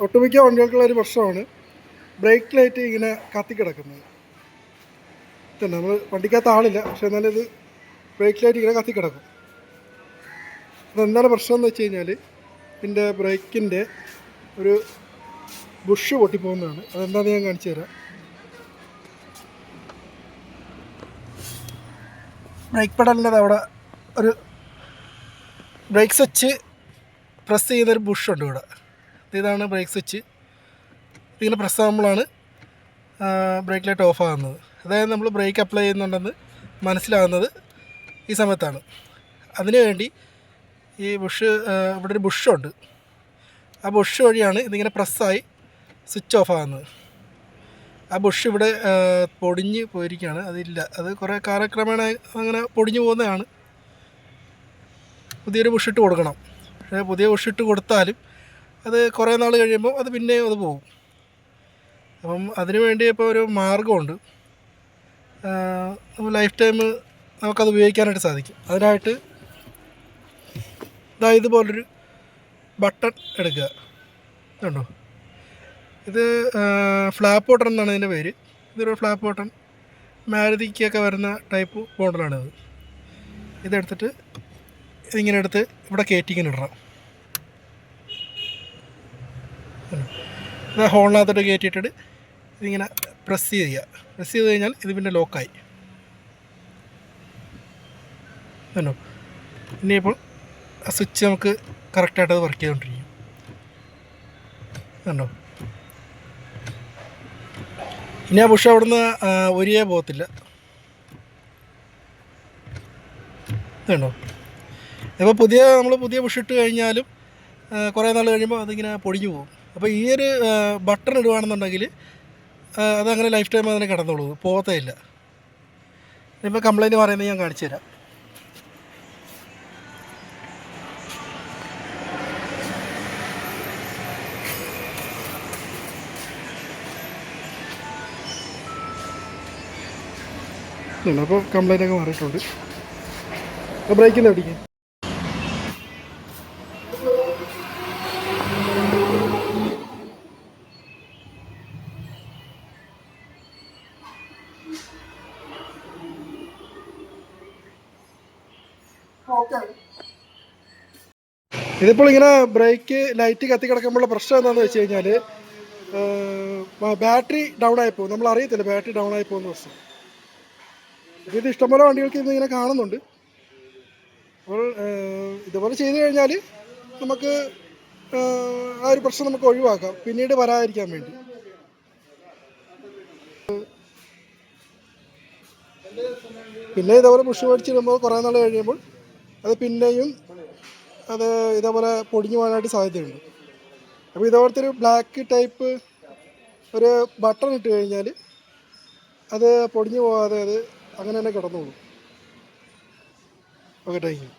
ഒട്ടുമിക്ക വണ്ടികൾക്കുള്ള ഒരു പ്രശ്നമാണ് ബ്രേക്ക് ലൈറ്റ് ഇങ്ങനെ കത്തിക്കിടക്കുന്നത്. ഇതന്നെ നമ്മൾ വണ്ടിക്കകത്ത് ആളില്ല, പക്ഷെ എന്നാലും ഇത് ബ്രേക്ക് ലൈറ്റ് ഇങ്ങനെ കത്തിക്കിടക്കും. അതെന്താണ് പ്രശ്നം എന്ന് വെച്ച് കഴിഞ്ഞാൽ ഇതിൻ്റെ ബ്രേക്കിൻ്റെ ഒരു ബുഷ് പൊട്ടിപ്പോകുന്നതാണ്. അതെന്താണെന്ന് ഞാൻ കാണിച്ചു തരാം. ബ്രേക്ക് പെഡലിൻ്റെ അവിടെ ഒരു ബ്രേക്ക് സ്വിച്ച് പ്രസ് ചെയ്തൊരു ബുഷുണ്ട് ഇവിടെ. ഇതാണ് ബ്രേക്ക് സ്വിച്ച്. ഇതിങ്ങനെ പ്രസ് ആകുമ്പോഴാണ് ബ്രേക്ക് ലൈറ്റ് ഓഫ് ആകുന്നത്. അതായത് നമ്മൾ ബ്രേക്ക് അപ്ലൈ ചെയ്യുന്നുണ്ടെന്ന് മനസ്സിലാകുന്നത് ഈ സമയത്താണ്. അതിനുവേണ്ടി ഈ ബുഷ് ഇവിടെ ഒരു ബുഷുണ്ട്. ആ ബുഷ് വഴിയാണ് ഇതിങ്ങനെ പ്രസ്സായി സ്വിച്ച് ഓഫ് ആകുന്നത്. ആ ബുഷ് ഇവിടെ പൊടിഞ്ഞ് പോയിരിക്കുകയാണ്. അതില്ല, അത് കുറേ കാലക്രമേണ അങ്ങനെ പൊടിഞ്ഞു പോകുന്നതാണ്. പുതിയൊരു ബുഷിട്ട് കൊടുക്കണം. പക്ഷേ പുതിയ ബുഷിട്ട് കൊടുത്താലും അത് കുറേ നാൾ കഴിയുമ്പോൾ അത് പിന്നെയും അത് പോകും. അപ്പം അതിനു വേണ്ടി ഇപ്പോൾ ഒരു മാർഗമുണ്ട്. ലൈഫ് ടൈം നമുക്കത് ഉപയോഗിക്കാനായിട്ട് സാധിക്കും. അതിനായിട്ട് ഇതുപോലൊരു ബട്ടൺ എടുക്കുക. കണ്ടോ, ഇത് ഫ്ലാപ്പ് ബട്ടൺ എന്നാണ് ഇതിൻ്റെ പേര്. ഇതൊരു ഫ്ലാപ്പ് ബട്ടൺ, മാരുതിക്കൊക്കെ വരുന്ന ടൈപ്പ് മോഡലാണിത്. ഇതെടുത്തിട്ട് ഇതിങ്ങനെ എടുത്ത് ഇവിടെ കയറ്റിങ്ങനെ ഇടണം. ഇത് ഹോളിനകത്തോട്ട് കയറ്റിയിട്ടിട്ട് ഇതിങ്ങനെ പ്രസ് ചെയ്യുക. പ്രസ് ചെയ്ത് കഴിഞ്ഞാൽ ഇത് പിന്നെ ലോക്കായി. കണ്ടോ, ഇനിയിപ്പോൾ ആ സ്വിച്ച് നമുക്ക് കറക്റ്റായിട്ട് അത് വർക്ക് ചെയ്തുകൊണ്ടിരിക്കും. കണ്ടോ, ഇനി ആ ബുഷ് അവിടുന്ന് ഒരിയേ പോകത്തില്ല. കണ്ടോ, ഇപ്പോൾ നമ്മൾ പുതിയ ബുഷ് ഇട്ട് കഴിഞ്ഞാലും കുറേ നാൾ കഴിയുമ്പോൾ അതിങ്ങനെ പൊടിഞ്ഞു പോകും. അപ്പോൾ ഈ ഒരു ബട്ടൺ ഇടുകയാണെന്നുണ്ടെങ്കിൽ അതങ്ങനെ ലൈഫ് ടൈം അതിനെ കിടന്നോളൂ, പോകത്തേ ഇല്ല. ഇപ്പോൾ കംപ്ലൈൻറ്റ് പറയുന്നത് ഞാൻ കാണിച്ചു തരാം. അപ്പോൾ കംപ്ലൈൻ്റ് ഒക്കെ മാറിയിട്ടുണ്ട്. ബ്രേക്കിൽ നിന്ന് പിടിക്കും. ഇതിപ്പോൾ ഇങ്ങനെ ബ്രേക്ക് ലൈറ്റ് കത്തി കിടക്കുമ്പോഴുള്ള പ്രശ്നം എന്താണെന്ന് വെച്ച് കഴിഞ്ഞാൽ ബാറ്ററി ഡൗൺ ആയിപ്പോകും. നമ്മൾ അറിയത്തില്ല ബാറ്ററി ഡൗൺ ആയി പോകുന്ന പ്രശ്നം. ഇത് ഇഷ്ടംപോലെ വണ്ടികൾക്ക് ഇങ്ങനെ കാണുന്നുണ്ട്. അപ്പോൾ ഇതുപോലെ ചെയ്ത് കഴിഞ്ഞാൽ നമുക്ക് ആ ഒരു പ്രശ്നം നമുക്ക് ഒഴിവാക്കാം, പിന്നീട് വരാതിരിക്കാൻ വേണ്ടി. പിന്നെ ഇതേപോലെ പുഷ് മേടിച്ചിടുമ്പോൾ കുറേ നാൾ കഴിയുമ്പോൾ അത് പിന്നെയും ഇതേപോലെ പൊടിഞ്ഞു പോകാനായിട്ട് സാധ്യതയുണ്ട്. അപ്പോൾ ഇതേപോലത്തെ ഒരു ബ്ലാക്ക് ടൈപ്പ് ഒരു ബട്ടൺ ഇട്ട് കഴിഞ്ഞാൽ അത് പൊടിഞ്ഞു പോകാതെ അത് അങ്ങനെ തന്നെ കിടന്നോളും. Okay, thank you.